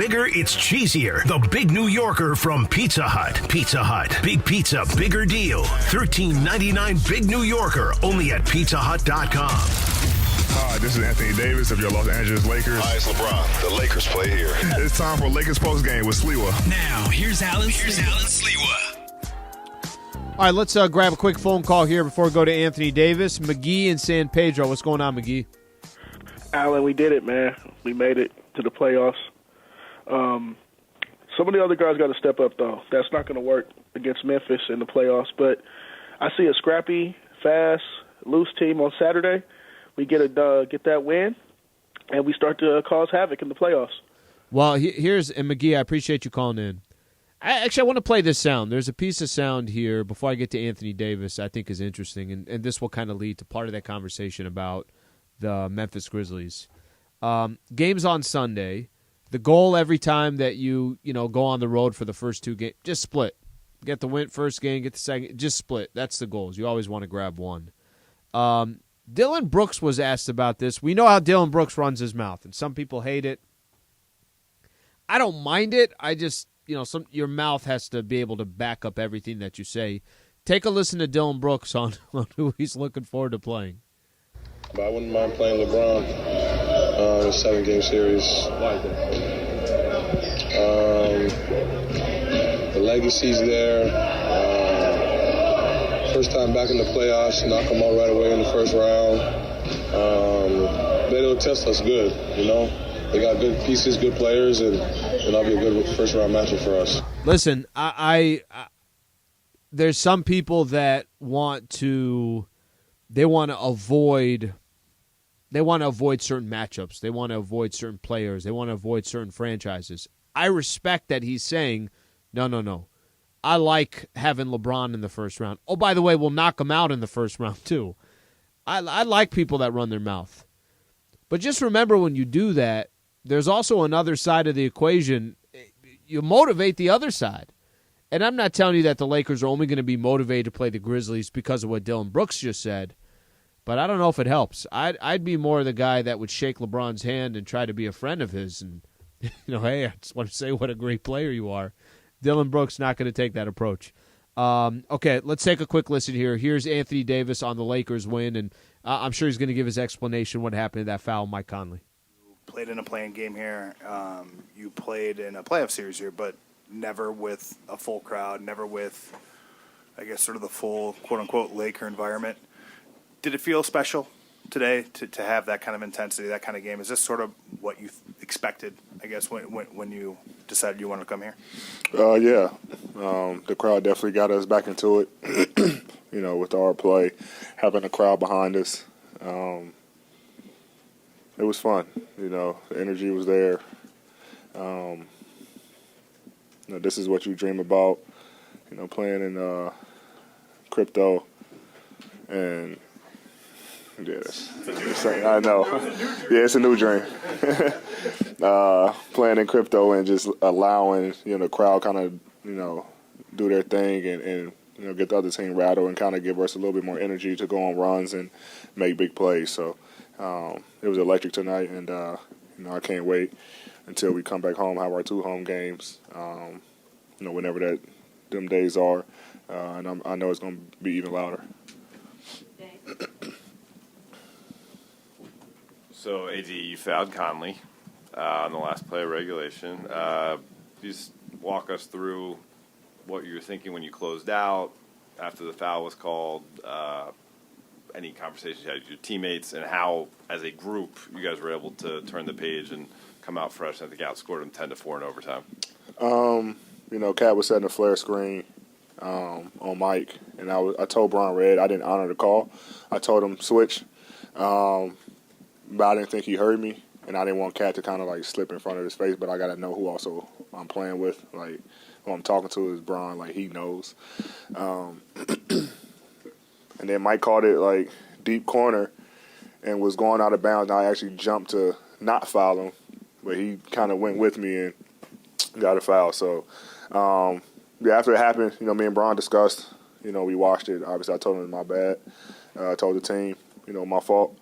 bigger, it's cheesier. The Big New Yorker from Pizza Hut. Pizza Hut. Big pizza, bigger deal. $13.99 Big New Yorker, only at pizzahut.com. Hi, this is Anthony Davis of your Los Angeles Lakers. Hi, it's LeBron. The Lakers play here. It's time for Lakers Postgame with Sliwa. Now, here's Alan Sliwa. All right, let's grab a quick phone call here before we go to Anthony Davis. McGee in San Pedro. What's going on, McGee? Alan, we did it, man. We made it to the playoffs. Some of the other guys got to step up, though. That's not going to work against Memphis in the playoffs. But I see a scrappy, fast, loose team on Saturday. We get that win, and we start to cause havoc in the playoffs. Well, and McGee, I appreciate you calling in. I want to play this sound. There's a piece of sound here before I get to Anthony Davis I think is interesting, and this will kind of lead to part of that conversation about the Memphis Grizzlies. Games on Sunday. The goal every time that you go on the road for the first two games, just split. Get the win first game, get the second, just split. That's the goals. You always want to grab one. Dylan Brooks was asked about this. We know how Dylan Brooks runs his mouth, and some people hate it. I don't mind it. I just, your mouth has to be able to back up everything that you say. Take a listen to Dylan Brooks on who he's looking forward to playing. But I wouldn't mind playing LeBron in a 7-game series. Why is that? The legacy's there. First time back in the playoffs, knock them out right away in the first round. But it'll test us good, They got good pieces, good players, and that'll be a good first-round matchup for us. Listen, I there's some people that want to avoid certain matchups. They want to avoid certain players. They want to avoid certain franchises. I respect that he's saying, no. I like having LeBron in the first round. Oh, by the way, we'll knock him out in the first round too. I like people that run their mouth. But just remember when you do that, there's also another side of the equation. You motivate the other side. And I'm not telling you that the Lakers are only going to be motivated to play the Grizzlies because of what Dylan Brooks just said. But I don't know if it helps. I'd be more the guy that would shake LeBron's hand and try to be a friend of his. And, hey, I just want to say what a great player you are. Dylan Brooks not going to take that approach. Okay, let's take a quick listen here. Here's Anthony Davis on the Lakers win, and I'm sure he's going to give his explanation what happened to that foul, Mike Conley. You played in a playing game here. You played in a playoff series here, but never with a full crowd, never with, I guess, sort of the full, quote-unquote, Laker environment. Did it feel special today to have that kind of intensity, that kind of game? Is this sort of what you expected, I guess, when you decided you wanted to come here? Yeah. The crowd definitely got us back into it, with our play, having a crowd behind us. It was fun. The energy was there. This is what you dream about, playing in crypto. And I know. Yeah, it's a new dream. Playing in crypto and just allowing, the crowd kind of, do their thing and get the other team rattled and kind of give us a little bit more energy to go on runs and make big plays. So it was electric tonight, and, I can't wait until we come back home, have our 2 home games, whenever them days are. And I know it's going to be even louder. So, AD, you fouled Conley on the last play of regulation. Just walk us through what you were thinking when you closed out after the foul was called, any conversations you had with your teammates, and how, as a group, you guys were able to turn the page and come out fresh. I think outscored them 10-4 in overtime. Cat was setting a flare screen on Mike, and I told Brian Red I didn't honor the call. I told him switch. But I didn't think he heard me, and I didn't want Cat to kind of slip in front of his face. But I got to know who also I'm playing with. Who I'm talking to is Brian. He knows. And then Mike called it deep corner, and was going out of bounds. And I actually jumped to not foul him, but he kind of went with me and got a foul. So after it happened, me and Brian discussed. We watched it. Obviously, I told him it was my bad. I told the team, my fault.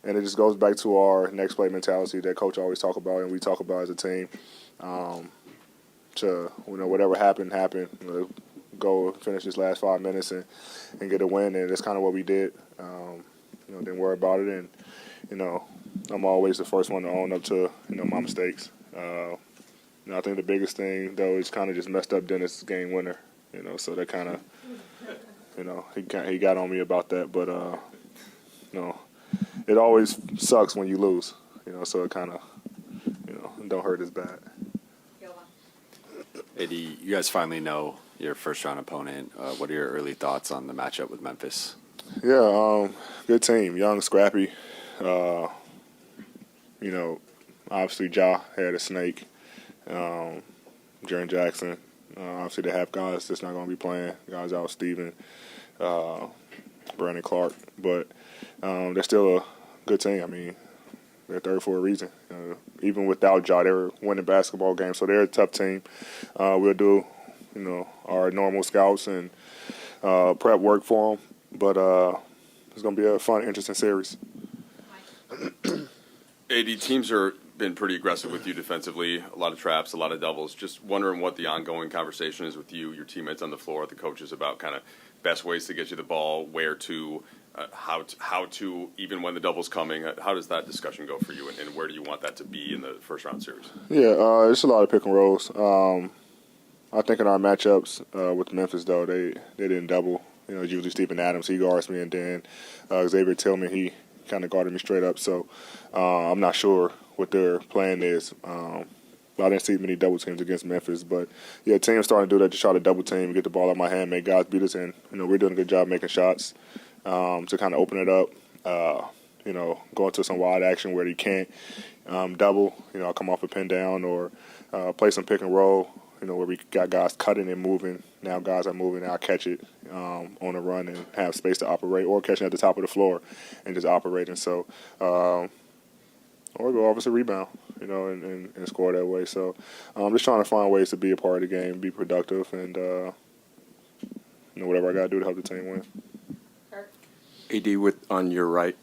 And it just goes back to our next play mentality that Coach always talk about and we talk about as a team. To whatever happened. Go finish this last 5 minutes and get a win, and that's kind of what we did. Didn't worry about it, and I'm always the first one to own up to my mistakes. I think the biggest thing though is kind of just messed up Dennis' game winner. So that kind of he got on me about that, but it always sucks when you lose. So it kind of don't hurt as bad. AD, you guys finally know your first-round opponent. What are your early thoughts on the matchup with Memphis? Yeah, good team, young, scrappy. Obviously Ja had a snake. Jaren Jackson. Obviously they have guys that's not going to be playing. Guys out, Steven, Brandon Clark. But they're still a good team. I mean, they're third for a reason. Even without Ja, they were winning basketball games. So they're a tough team. We'll do, our normal scouts and prep work for them. But it's going to be a fun, interesting series. AD, teams are been pretty aggressive with you defensively, a lot of traps, a lot of doubles. Just wondering what the ongoing conversation is with you, your teammates on the floor, the coaches about kind of best ways to get you the ball, where to, how to, even when the double's coming. How does that discussion go for you, and where do you want that to be in the first round series? Yeah, it's a lot of pick and rolls. I think in our matchups with Memphis, though, they didn't double. It's usually Steven Adams, he guards me, and then Xavier Tillman, he kind of guarded me straight up. So I'm not sure what their plan is. But I didn't see many double teams against Memphis. But, yeah, teams starting to do that, just try to double team, get the ball out of my hand, make guys beat us. And, we're doing a good job making shots to kind of open it up, go into some wide action where they can't double, I'll come off a pin down or play some pick and roll, where we got guys cutting and moving. Now guys are moving, I'll catch it on the run and have space to operate, or catching at the top of the floor and just operating. So, or go obviously rebound, and score that way. So I'm just trying to find ways to be a part of the game, be productive, and whatever I got to do to help the team win. AD, on your right,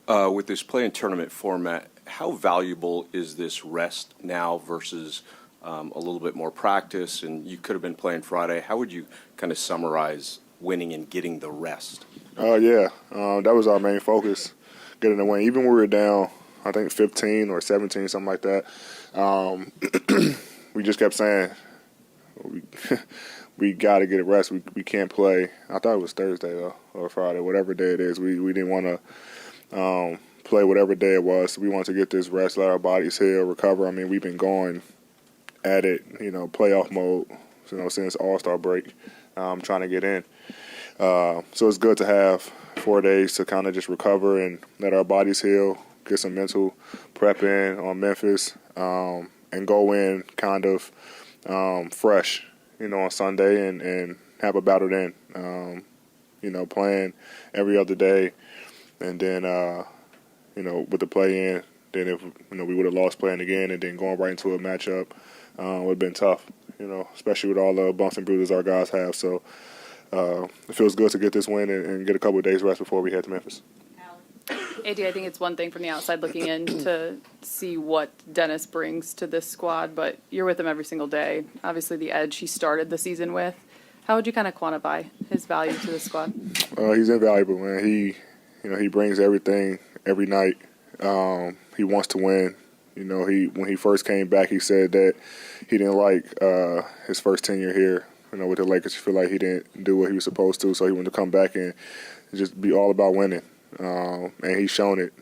with this play and tournament format, how valuable is this rest now versus a little bit more practice? And you could have been playing Friday. How would you kind of summarize winning and getting the rest? That was our main focus, getting the win. Even when we were down, I think 15 or 17, something like that, we just kept saying, we got to get a rest. We can't play. I thought it was Thursday, though, or Friday, whatever day it is. We didn't want to play whatever day it was. We wanted to get this rest, let our bodies heal, recover. I mean, we've been going at it, playoff mode, since All-Star break, trying to get in. So it's good to have 4 days to kind of just recover and let our bodies heal, get some mental prep in on Memphis, and go in kind of fresh, on Sunday and have a battle then, playing every other day. And then, with the play in, then if, we would have lost playing again and then going right into a matchup, would have been tough, especially with all the bumps and bruises our guys have. So it feels good to get this win and get a couple of days rest before we head to Memphis. AD, I think it's one thing from the outside looking in to see what Dennis brings to this squad, but you're with him every single day. Obviously, the edge he started the season with. How would you kind of quantify his value to the squad? He's invaluable, man. He brings everything every night. He wants to win. When he first came back, he said that he didn't like his first tenure here. With the Lakers, he feel like he didn't do what he was supposed to, so he wanted to come back and just be all about winning. And he's shown it.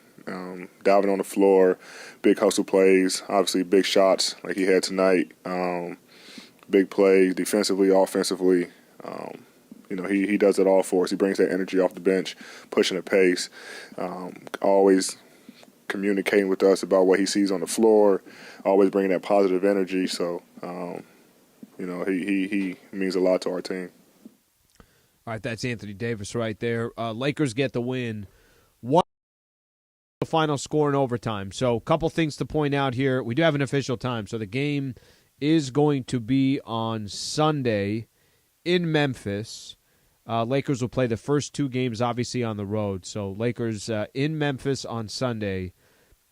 Diving on the floor, big hustle plays, obviously big shots like he had tonight. Big plays, defensively, offensively. He does it all for us. He brings that energy off the bench, pushing the pace, always communicating with us about what he sees on the floor, always bringing that positive energy. So, he means a lot to our team. All right, that's Anthony Davis right there. Lakers get the win. What the final score in overtime? So a couple things to point out here. We do have an official time. So the game is going to be on Sunday in Memphis. Lakers will play the first 2 games, obviously, on the road. So Lakers in Memphis on Sunday.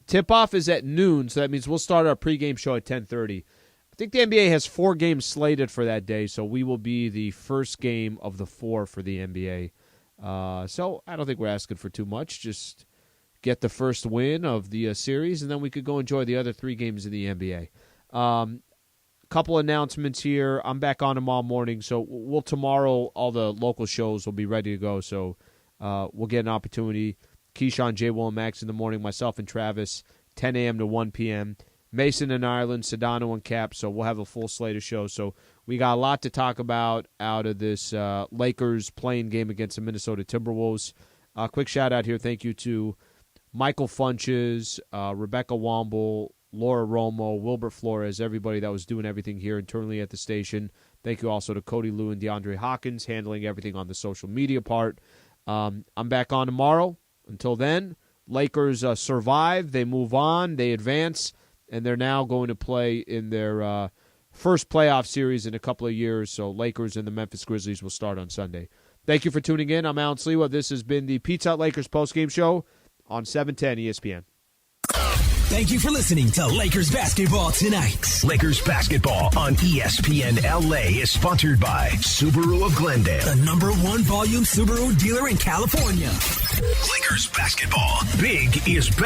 Tip-off is at noon, so that means we'll start our pregame show at 10:30. I think the NBA has 4 games slated for that day, so we will be the first game of the 4 for the NBA. So I don't think we're asking for too much. Just get the first win of the series, and then we could go enjoy the other 3 games in the NBA. Couple announcements here. I'm back on tomorrow morning, so tomorrow all the local shows will be ready to go, so we'll get an opportunity. Keyshawn, J. Will, and Max in the morning, myself and Travis, 10 a.m. to 1 p.m. Mason in Ireland, Sedano and Cap, so we'll have a full slate of shows. So we got a lot to talk about out of this Lakers playing game against the Minnesota Timberwolves. Quick shout-out here. Thank you to Michael Funches, Rebecca Womble, Laura Romo, Wilbert Flores, everybody that was doing everything here internally at the station. Thank you also to Cody Lou and DeAndre Hawkins handling everything on the social media part. I'm back on tomorrow. Until then, Lakers survive, they move on, they advance, and they're now going to play in their first playoff series in a couple of years. So Lakers and the Memphis Grizzlies will start on Sunday. Thank you for tuning in. I'm Alan Sliwa. This has been the Pizza Hut Lakers postgame show on 710 ESPN. Thank you for listening to Lakers Basketball Tonight. Lakers Basketball on ESPN LA is sponsored by Subaru of Glendale, The #1 volume Subaru dealer in California. Lakers Basketball. Big is better.